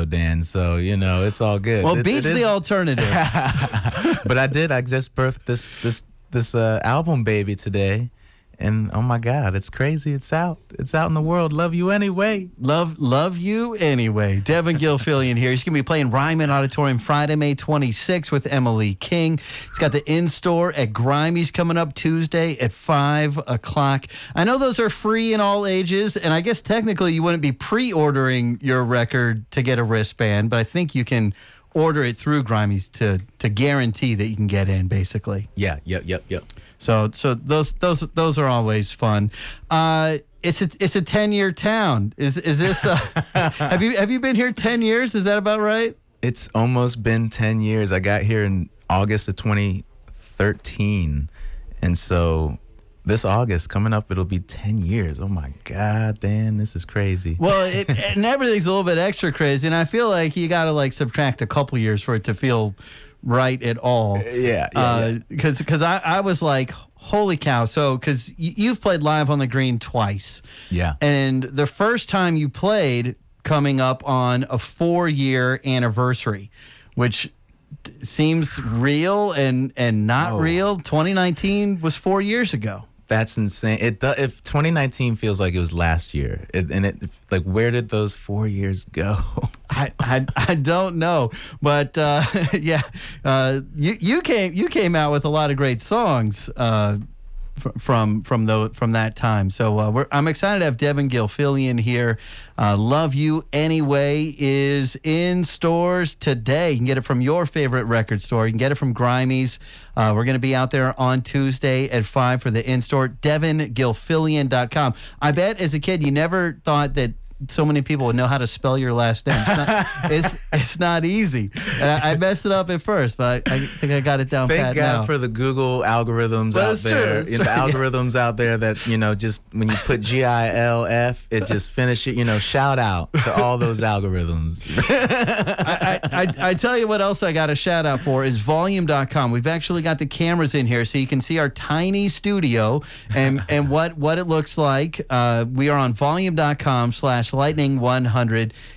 though, Dan. So it's all good. Well, beats the alternative. But I just birthed this album baby today. And oh my God, it's crazy. It's out in the world. Love you anyway. Love you anyway. Devon Gilfillian here. He's going to be playing Ryman Auditorium Friday, May 26th with Emily King. He's got the in-store at Grimey's coming up Tuesday at 5 o'clock. I know those are free in all ages, and I guess technically you wouldn't be pre-ordering your record to get a wristband, but I think you can order it through Grimey's to guarantee that you can get in, basically. Yeah, yep. So those are always fun. It's a 10-year town. Is this? Have you been here 10 years? Is that about right? It's almost been 10 years. I got here in August of 2013, and so this August coming up, it'll be 10 years. Oh my God, Dan, this is crazy. Well, and everything's a little bit extra crazy, and I feel like you got to subtract a couple years for it to feel right at all. Yeah. Because I was like, holy cow. So, because you've played live on the Green twice. Yeah. And the first time you played coming up on a 4-year anniversary, which seems real and not real. 2019 was 4 years ago. That's insane. If 2019 feels like it was last year, where did those 4 years go? I don't know, but you came out with a lot of great songs from that time. So I'm excited to have Devon Gilfillian here. Love You Anyway is in stores today. You can get it from your favorite record store. You can get it from Grimey's. We're going to be out there on Tuesday at 5 for the in-store. DevonGilfillian.com. I bet as a kid you never thought that so many people would know how to spell your last name. It's not easy. I messed it up at first, but I think I got it down pat now. Thank God for the Google algorithms out there. The algorithms out there that, just when you put GILF, it just finishes. Shout out to all those algorithms. I tell you what else I got a shout out for is volume.com. We've actually got the cameras in here so you can see our tiny studio and what it looks like. We are on volume.com/lightning100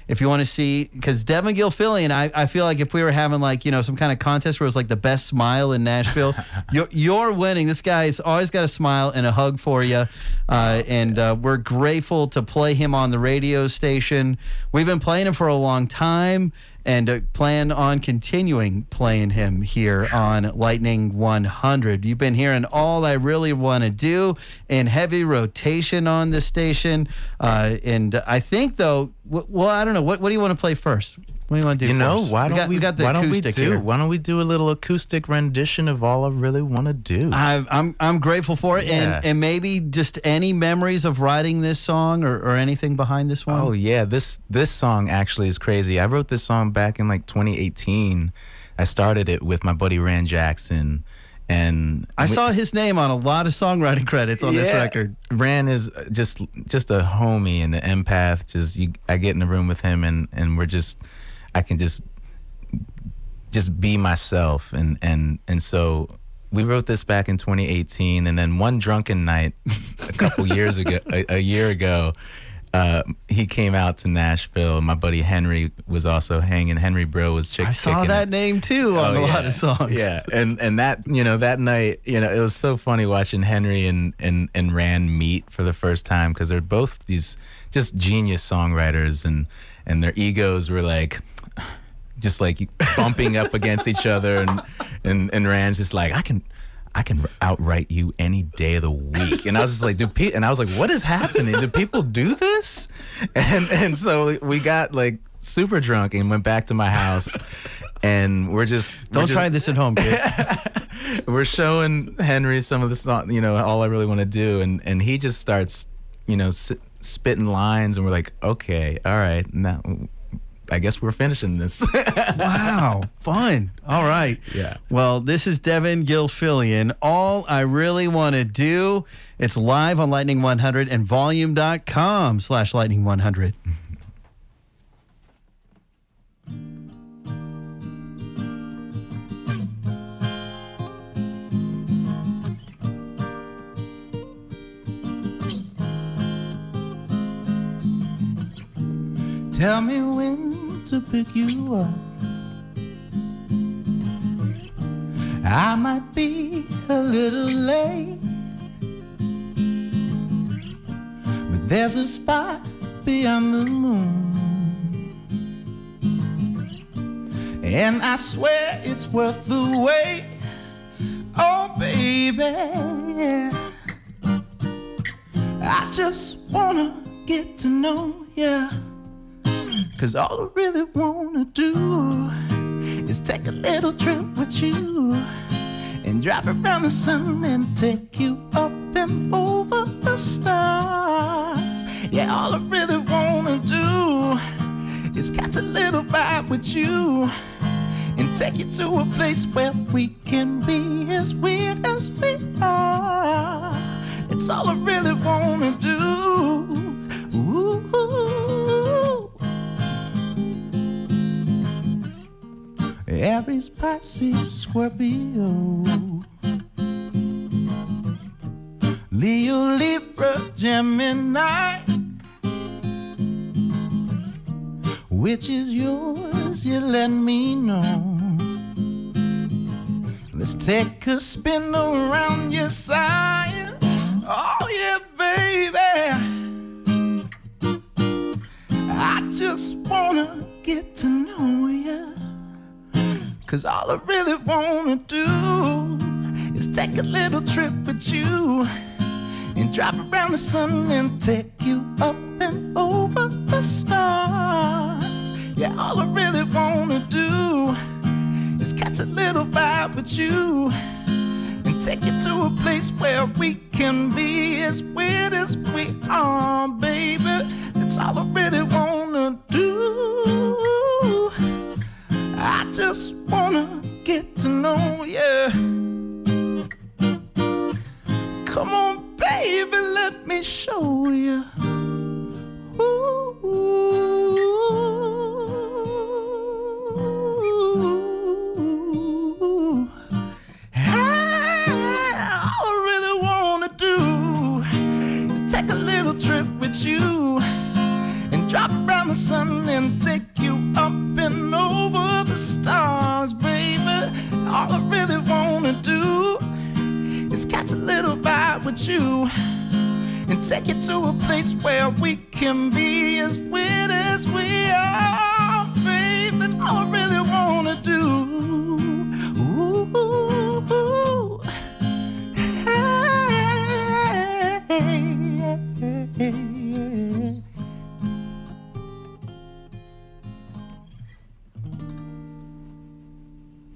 if you want to see, because Devon Gilfillian, I feel like if we were having some kind of contest where it was the best smile in Nashville, you're winning. This guy's always got a smile and a hug for you, and we're grateful to play him on the radio station. We've been playing him for a long time and plan on continuing playing him here on Lightning 100. You've been hearing All I Really Want to Do in heavy rotation on the station. And I think, though, I don't know. What do you want to play first? What do you want to do first? Why don't we do a little acoustic rendition of All I Really Want to Do? I'm grateful for it. Yeah. And maybe just any memories of writing this song or anything behind this one? Oh, yeah. This song actually is crazy. I wrote this song back in 2018. I started it with my buddy Rand Jackson. And I saw his name on a lot of songwriting credits on this record. Rand is just a homie and an empath. I get in the room with him and I can just be myself. And so we wrote this back in 2018. And then one drunken night a year ago, he came out to Nashville. My buddy Henry was also hanging. Henry Bro was I saw that name too on a lot of songs. Yeah, and that that night, it was so funny watching Henry and Rand meet for the first time, because they're both these just genius songwriters, and their egos were just bumping up against each other, and Rand's just I can outright you any day of the week. And I was just like, what is happening? Do people do this? And so we got super drunk and went back to my house, and Don't try this at home, kids. We're showing Henry some of the song, All I Really Want to Do. And he just starts, spitting lines, and we're like, okay, all right, now I guess we're finishing this. Wow, fun. All right. Yeah. Well, this is Devon Gilfillian. All I Really Want to Do. It's live on Lightning 100 and volume.com/Lightning 100. Tell me when to pick you up. I might be a little late, but there's a spot beyond the moon, and I swear it's worth the wait. Oh baby, I just wanna get to know ya, 'cause all I really wanna do is take a little trip with you and drive around the sun and take you up and over the stars. Yeah, all I really wanna do is catch a little vibe with you and take you to a place where we can be as weird as we are. It's all I really wanna do. Ooh. Aries, Pisces, Scorpio, Leo, Libra, Gemini. Which is yours, you let me know. Let's take a spin around your side. Oh yeah, baby, I just wanna get to know ya, 'cause all I really wanna do is take a little trip with you and drive around the sun and take you up and over the stars. Yeah, all I really wanna do is catch a little vibe with you and take you to a place where we can be as weird as we are, baby. That's all I really wanna do. I just wanna get to know you. Come on, baby, let me show you. Ooh. All I really wanna do is take a little trip with you and drop around the sun and take you up and over the stars, baby. All I really wanna do is catch a little vibe with you and take you to a place where we can be as weird as we are, babe. That's all I really wanna do. Ooh, hey.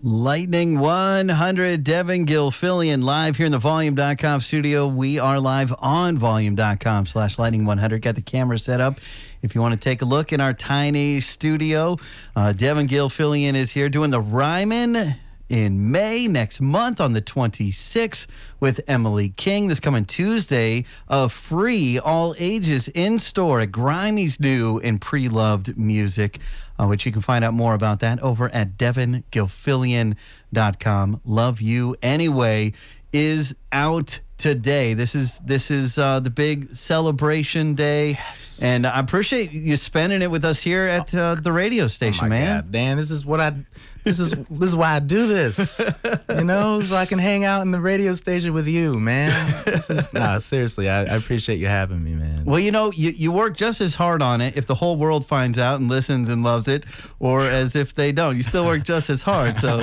Lightning 100, Devon Gilfillian, live here in the Volume.com studio. We are live on Volume.com/Lightning100. Got the camera set up if you want to take a look in our tiny studio. Devon Gilfillian is here doing the Ryman in May next month on the 26th with Emily King. This coming Tuesday, free, all ages in store at Grimey's new and pre-loved music, which you can find out more about that over at devongilfillian.com. Love You Anyway is out today. This is the big celebration day, yes. And I appreciate you spending it with us here at the radio station, oh my man. God, Dan, this is why I do this, you know, so I can hang out in the radio station with you, man. Seriously, I appreciate you having me, man. Well, you know, you work just as hard on it if the whole world finds out and listens and loves it, or as if they don't. You still work just as hard, so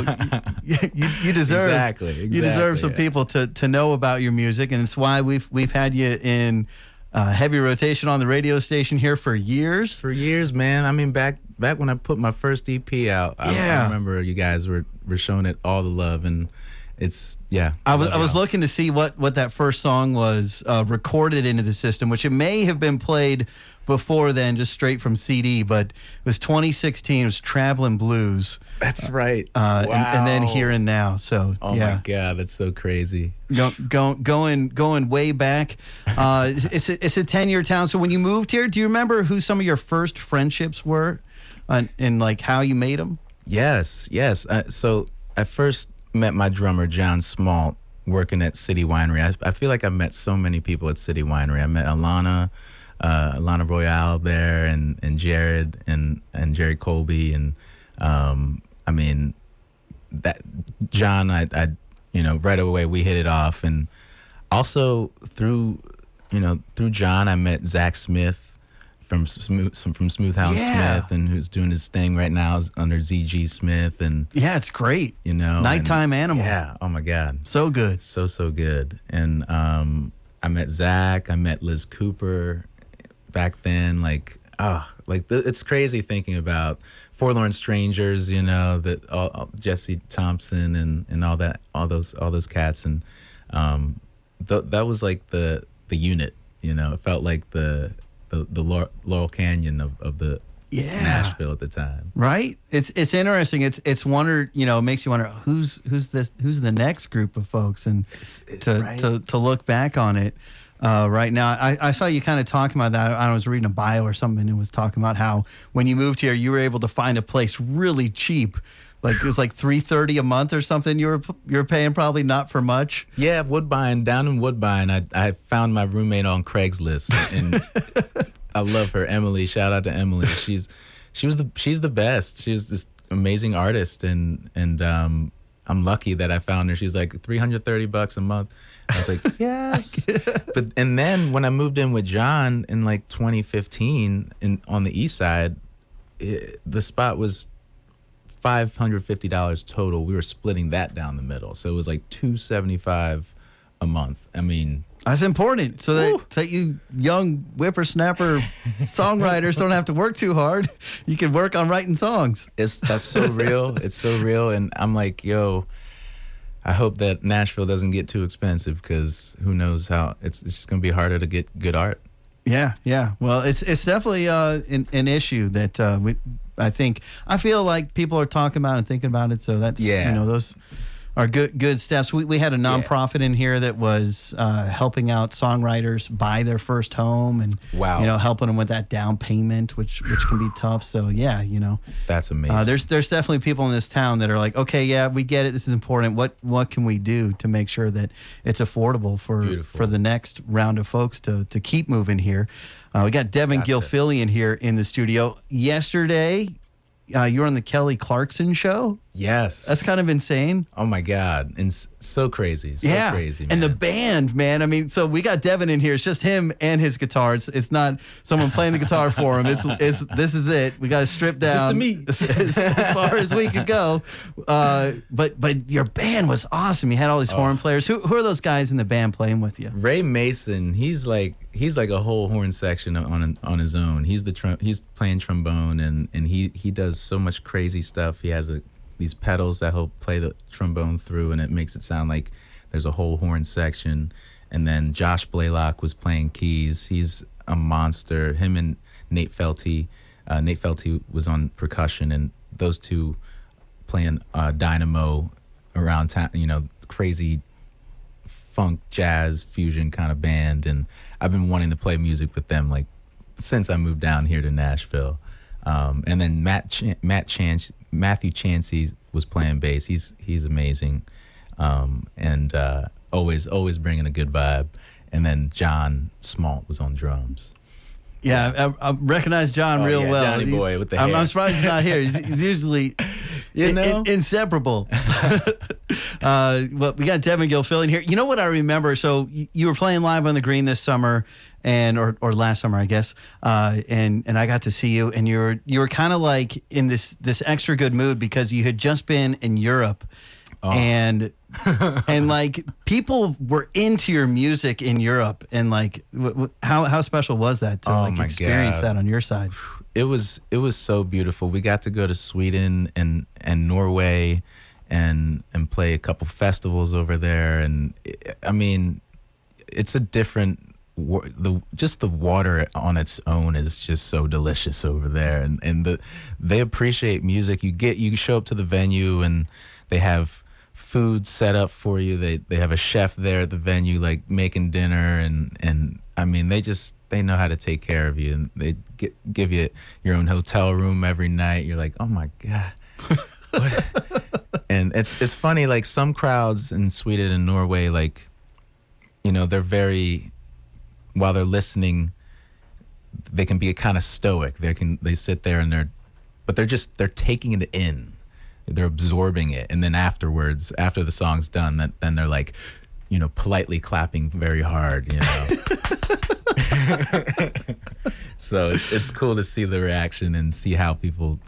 you deserve exactly. You deserve some people to know about your music, and it's why we've had you in heavy rotation on the radio station here for years. For years, man. I mean, back when I put my first EP out, I remember you guys were showing it all the love, and it's I was looking to see what that first song was recorded into the system, which it may have been played before then, just straight from CD, but it was 2016. It was Traveling Blues. That's right. Wow. and then Here and Now. So my God, that's so crazy. Going way back. It's a 10-year town. So when you moved here, do you remember who some of your first friendships were, and like how you made them? Yes. So I first met my drummer John Smalt working at City Winery. I feel like I met so many people at City Winery. I met Alana. Lana Royale there, and Jared and Jerry Colby, and I mean that John, I right away we hit it off, and also through John I met Zach Smith from Smooth Hound Smith, and who's doing his thing right now is under ZG Smith, and yeah, it's great. Nighttime Animal. Yeah, oh my God, so good, so good. And I met Zach, I met Liz Cooper back then. It's crazy thinking about Forlorn Strangers, that all Jesse Thompson and all those cats, and that was like the unit. It felt like the Laurel Canyon of the Nashville at the time. Right? It's interesting. It's wonder, it makes you wonder who's the next group of folks, and to look back on it right now. I saw you kind of talking about that. I was reading a bio or something, and it was talking about how when you moved here, you were able to find a place really cheap. Like it was like $330 a month or something. You were paying probably not for much. Yeah, Woodbine, down in Woodbine. I found my roommate on Craigslist, and I love her, Emily. Shout out to Emily. She's the best. She's this amazing artist, and I'm lucky that I found her. She's like $330 a month. I was like, yes. And then when I moved in with John in like 2015 on the east side, the spot was $550 total. We were splitting that down the middle, so it was like $275 a month. I mean, that's important, so that you young whippersnapper songwriters don't have to work too hard. You can work on writing songs. That's so real. It's so real, and I'm like, yo, I hope that Nashville doesn't get too expensive, because who knows how it's just gonna be harder to get good art. Yeah. Well, it's definitely an issue that I feel like people are talking about and thinking about it. So that's those are good steps. We had a nonprofit in here that was helping out songwriters buy their first home, and helping them with that down payment, which can be tough. So that's amazing. There's definitely people in this town that are like, okay, yeah, we get it. This is important. What can we do to make sure that it's affordable for the next round of folks to keep moving here? We got Devon Gilfillian here in the studio. Yesterday, you were on the Kelly Clarkson show. Yes. That's kind of insane. Oh my God. And so crazy. So crazy, man. And the band, man. I mean, so we got Devon in here. It's just him and his guitar. It's not someone playing the guitar for him. This is it. We got to strip down just to me. as far as we could go. But your band was awesome. You had all these horn players. Who are those guys in the band playing with you? Ray Mason, he's like a whole horn section on his own. He's playing trombone, and he does so much crazy stuff. He has these pedals that he'll play the trombone through, and it makes it sound like there's a whole horn section. And then Josh Blaylock was playing keys. He's a monster. Him and Nate Felty. Nate Felty was on percussion, and those two playing dynamo around town, crazy funk, jazz, fusion kind of band. And I've been wanting to play music with them like since I moved down here to Nashville. And then Matthew Chansey was playing bass. He's amazing, and always bringing a good vibe. And then John Smalt was on drums. Yeah, I recognize John real well. Johnny boy with the hair. I'm surprised he's not here. He's usually inseparable. Well, we got Devon Gilfillian here. You know what I remember? So you were playing live on the Green this summer, or last summer, I guess. And I got to see you, and you were kind of like in this extra good mood because you had just been in Europe. And like people were into your music in Europe, and like how special was that to experience that on your side? It was so beautiful. We got to go to Sweden and Norway and play a couple festivals over there, and I mean, it's a different. The water on its own is just so delicious over there, and they appreciate music. You show up to the venue and they have food set up for you. They have a chef there at the venue, like making dinner, and I mean they know how to take care of you, and they give you your own hotel room every night. You're like, oh my God. And it's funny, like some crowds in Sweden and Norway, like they're very, while they're listening, they can be kind of stoic. They sit there and they're taking it in. They're absorbing it, and then afterwards, after the song's done, then they're like, politely clapping very hard, So it's cool to see the reaction and see how people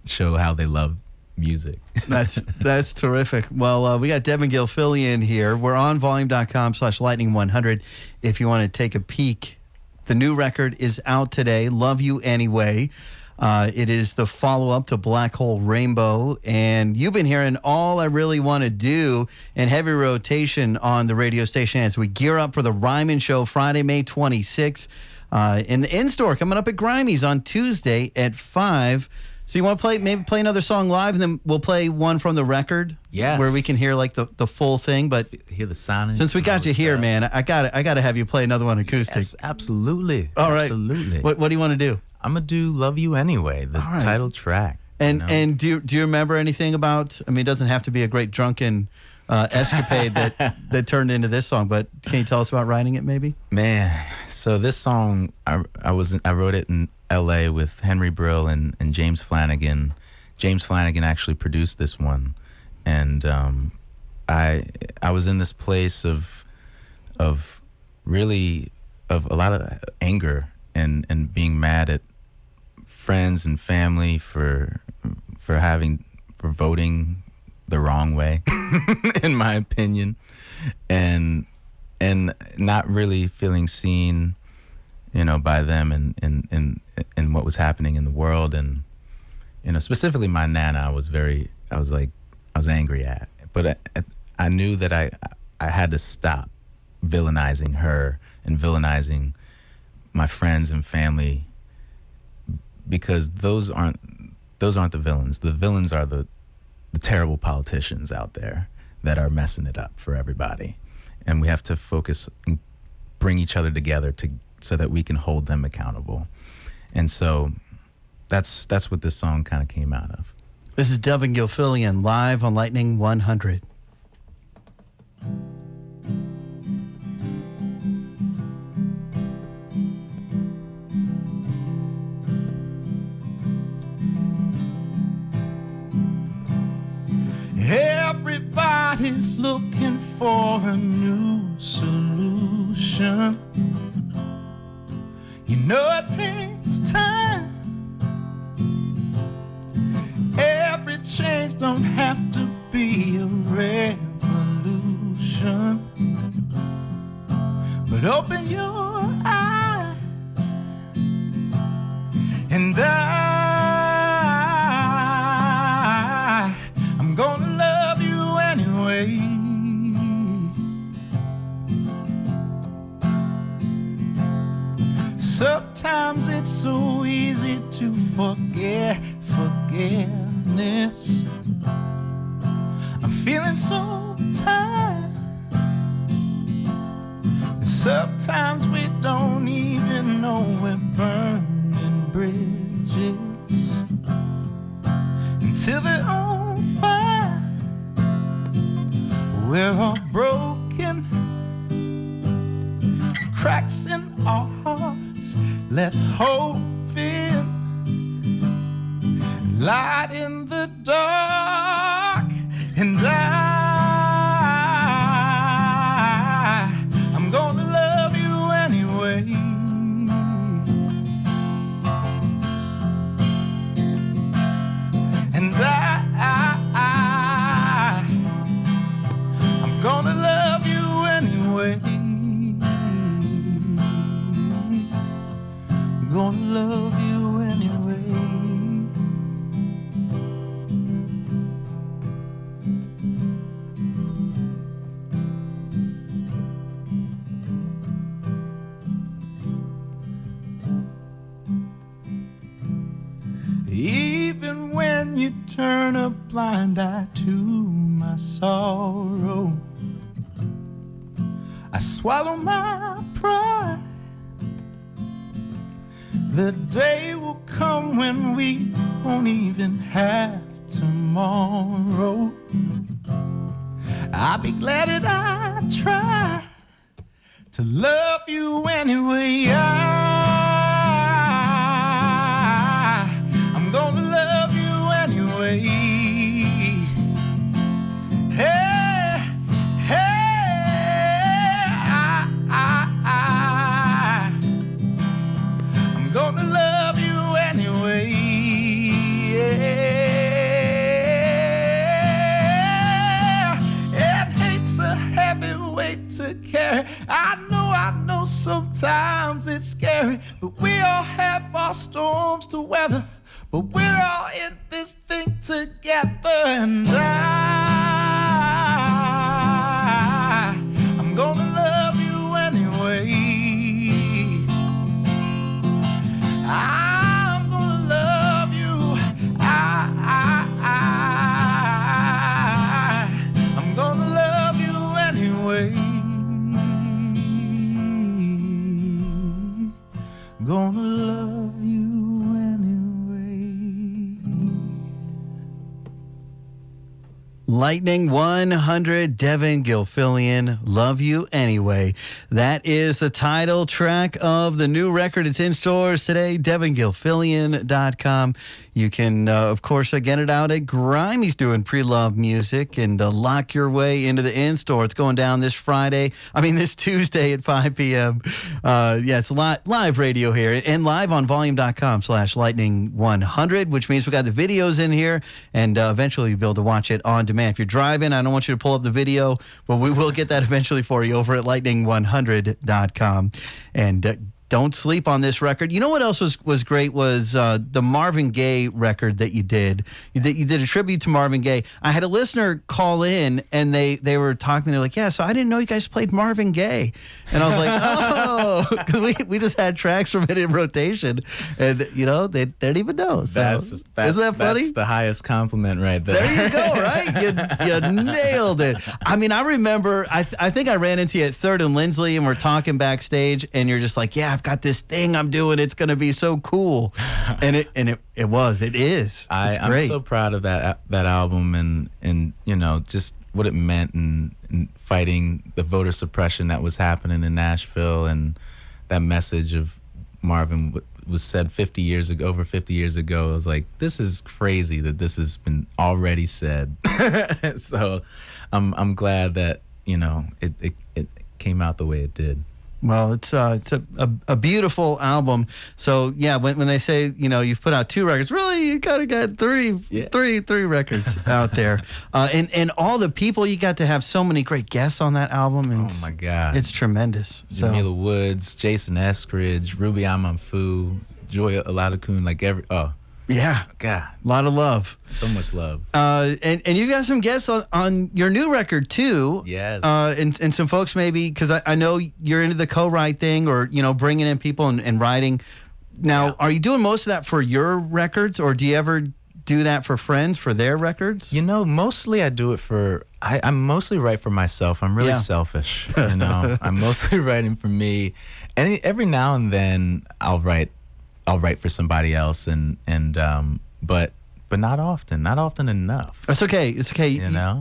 show how they love music. That's terrific. Well, we got Devon Gilfillian here. We're on volume.com/lightning100 if you want to take a peek. The new record is out today, Love You Anyway. It is the follow-up to Black Hole Rainbow, and you've been hearing All I Really Want to Do in heavy rotation on the radio station as we gear up for the Ryman Show Friday, May 26th, in the in-store coming up at Grimey's on Tuesday at 5. So you want to maybe play another song live, and then we'll play one from the record, yes, where we can hear like the full thing. But hear the sound. Since we got you here, man, I got to have you play another one acoustic. Yes, absolutely. All right. Absolutely. What do you want to do? I'm gonna do "Love You Anyway," the title track. And do you remember anything about? I mean, it doesn't have to be a great drunken escapade that turned into this song, but can you tell us about writing it, maybe? Man, so this song I wrote it in L.A. with Henry Brill and James Flanagan. James Flanagan actually produced this one, and I was in this place of a lot of anger and being mad at friends and family for voting the wrong way, in my opinion, and not really feeling seen, by them and what was happening in the world, and specifically my nana. I was angry at, but I knew that I had to stop villainizing her and villainizing my friends and family, because those aren't the villains. The villains are the terrible politicians out there that are messing it up for everybody, and we have to focus and bring each other together so that we can hold them accountable. And so that's what this song kind of came out of. This is Devon Gilfillian live on Lightning 100. Everybody's looking for a new solution. It takes time. Every change don't have to be a revolution, but open your eyes and I'm gonna love you anyway. Sometimes it's so easy to forget forgiveness. I'm feeling so tired, and sometimes we don't even know we're burning bridges until they're on fire. We're all broken, cracks in our hearts. Let hope in, light in the dark, and I'm gonna love you anyway. And I'm gonna love you anyway. Gonna love you anyway. Even when you turn a blind eye to my sorrow, I swallow my pride. The day will come when we won't even have tomorrow. I'll be glad that I tried to love you anyway. to carry. I know sometimes it's scary, but we all have our storms to weather. But we're all in this thing together, and I'm gonna love you anyway. I'm gonna love you. I'm gonna love you anyway. Gonna love you anyway. Lightning 100, Devon Gilfillian, Love You Anyway. That is the title track of the new record. It's in stores today, devongilfillian.com. You can, of course, get it out at Grime. He's doing pre-love music, and lock your way into the in-store. It's going down this Tuesday at 5 p.m. It's live radio here, and live on volume.com/lightning100, which means we got the videos in here, and eventually you'll be able to watch it on demand. If you're driving, I don't want you to pull up the video, but we will get that eventually for you over at lightning100.com. And don't sleep on this record. You know what else was great was the Marvin Gaye record that you did. You did a tribute to Marvin Gaye. I had a listener call in, and they were talking. They're like, "Yeah, so I didn't know you guys played Marvin Gaye." And I was like, "Oh," because we just had tracks from it in rotation, and they didn't even know. So isn't that funny? That's the highest compliment right there. There you go, right? You nailed it. I mean, I remember. I think I ran into you at 3rd and Lindsley, and we're talking backstage, and you're just like, "Yeah, I've got this thing I'm doing. It's going to be so cool," and it is. It's great. I'm so proud of that album, and just what it meant, and fighting the voter suppression that was happening in Nashville, and that message of Marvin was said 50 years ago. Over 50 years ago, I was like, this is crazy that this has been already said. So I'm glad that it came out the way it did. Well, it's a beautiful album. So yeah, when they say you've put out 2 records, really you kind of got three records out there, and all the people you got to have so many great guests on that album. And oh my God, it's tremendous. Jamila Woods, Jason Eskridge, Ruby Amanfu, Joy Oladokun, yeah, God, a lot of love, so much love. And you got some guests on your new record too. Yes. And some folks maybe, because I know you're into the co-write thing, or bringing in people and writing. Now, Are you doing most of that for your records, or do you ever do that for friends for their records? Mostly I do it for. I mostly write for myself. I'm really selfish. I'm mostly writing for me, and every now and then I'll write for somebody else, but not often enough. That's okay. It's okay.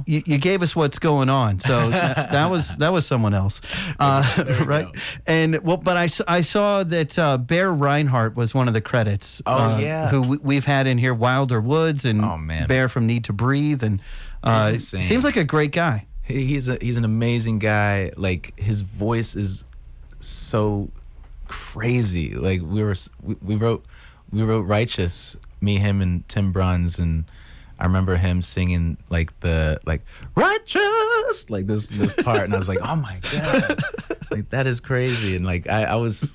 You gave us what's going on, so that was someone else, right? Go. And but I saw that Bear Reinhardt was one of the credits. Oh yeah, who we've had in here, Wilder Woods, and Bear from Need to Breathe, and seems like a great guy. He's an amazing guy. Like, his voice is so crazy. Like, we wrote Righteous, me, him, and Tim Bruns, and I remember him singing righteous, like this part, and I was like, oh my God, like, that is crazy. And like I was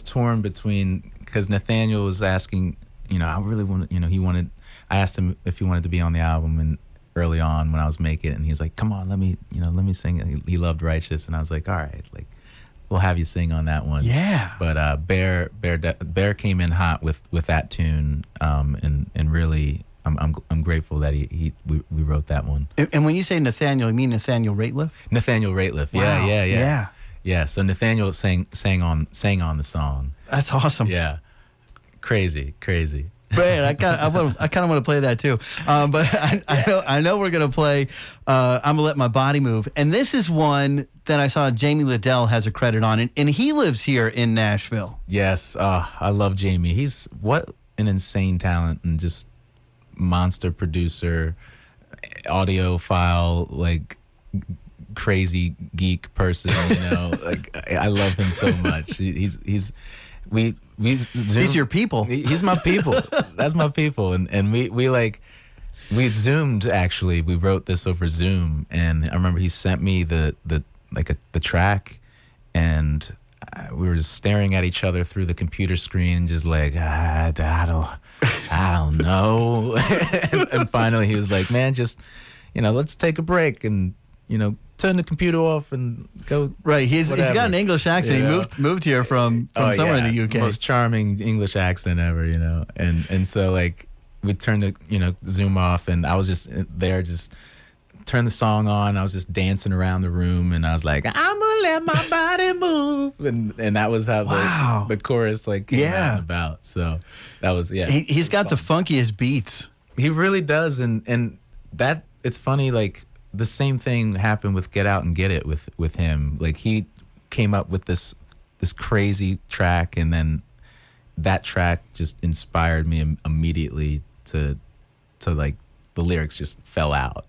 torn between, because Nathaniel was asking, I really wanted, I asked him if he wanted to be on the album, and early on when I was making it, and he was like, come on, let me sing it. He loved Righteous, and I was like, all right, like, we'll have you sing on that one. Yeah. But Bear came in hot with that tune, and really, I'm grateful that we wrote that one. And when you say Nathaniel, you mean Nathaniel Rateliff? Nathaniel Rateliff. Wow. Yeah. So Nathaniel sang on the song. That's awesome. Yeah. Crazy. Man, I kind of want to play that too. But I know we're gonna play. I'm gonna Let My Body Move, and this is one that I saw Jamie Liddell has a credit on, and he lives here in Nashville. Yes, I love Jamie. He's what an insane talent, and just monster producer, audiophile, like crazy geek person. Like, I love him so much. He's your people. He's my people. That's my people. And we Zoomed, actually. We wrote this over Zoom, and I remember he sent me the the track, and we were just staring at each other through the computer screen, just like, I don't know. and finally he was like, man, just, let's take a break and, turn the computer off and go. Right. He's got an English accent. He moved here from somewhere in the UK. Most charming English accent ever, And so like we turned the, Zoom off, and I was just there, just turned the song on. I was just dancing around the room, and I was like, I'm gonna let my body move. And that was how the chorus like came out and about. So that was, He's got the funkiest beats. He really does. And that, it's funny, like, the same thing happened with Get Out and Get It with him. Like, he came up with this crazy track, and then that track just inspired me immediately to like, the lyrics just fell out,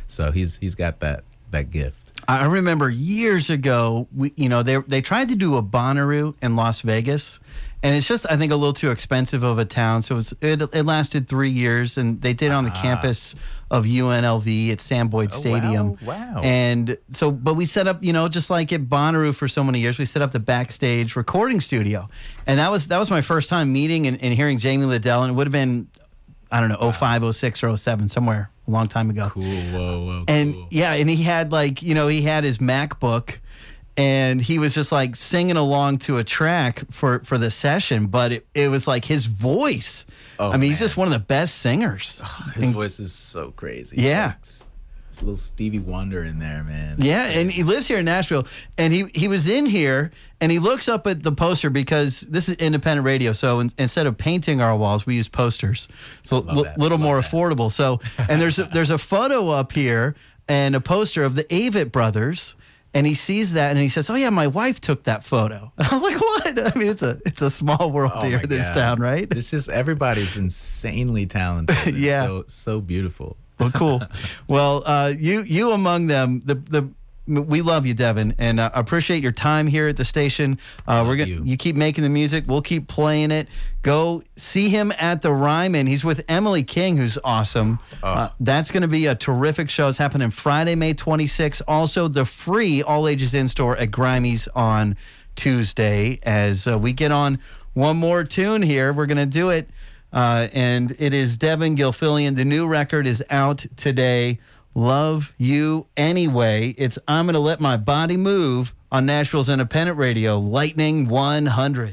So he's got that gift. I remember years ago, they tried to do a Bonnaroo in Las Vegas, and it's just, I think, a little too expensive of a town. So it lasted 3 years, and they did it on the campus of UNLV at Sam Boyd Stadium. Wow. And so, but we set up, just like at Bonnaroo for so many years, we set up the backstage recording studio, and that was my first time meeting and hearing Jamie Liddell, and it would have been, I don't know, 05, 06, or 07, somewhere a long time ago. Cool, whoa, and cool. Yeah, and he had he had his MacBook, and he was just like singing along to a track for the session, but it was like his voice. I mean, he's just one of the best singers. His voice is so crazy. Yeah. It's a little Stevie Wonder in there, man. Yeah, and he lives here in Nashville, and he was in here, and he looks up at the poster, because this is independent radio, so instead of painting our walls, we use posters. It's a little more affordable. So, and there's a photo up here and a poster of the Avett brothers, and he sees that, and he says, "Oh yeah, my wife took that photo." And I was like, "What?" I mean, it's a small world here in this town, right? It's just, everybody's insanely talented. Yeah, so beautiful. Well, cool. Well, you among them. We love you, Devon, and appreciate your time here at the station. You keep making the music. We'll keep playing it. Go see him at the Ryman. He's with Emily King, who's awesome. That's going to be a terrific show. It's happening Friday, May 26th. Also, the free all ages in store at Grimey's on Tuesday. As we get on one more tune here, we're going to do it. And it is Devon Gilfillian. The new record is out today. Love You Anyway. It's I'm Gonna Let My Body Move on Nashville's independent radio, Lightning 100.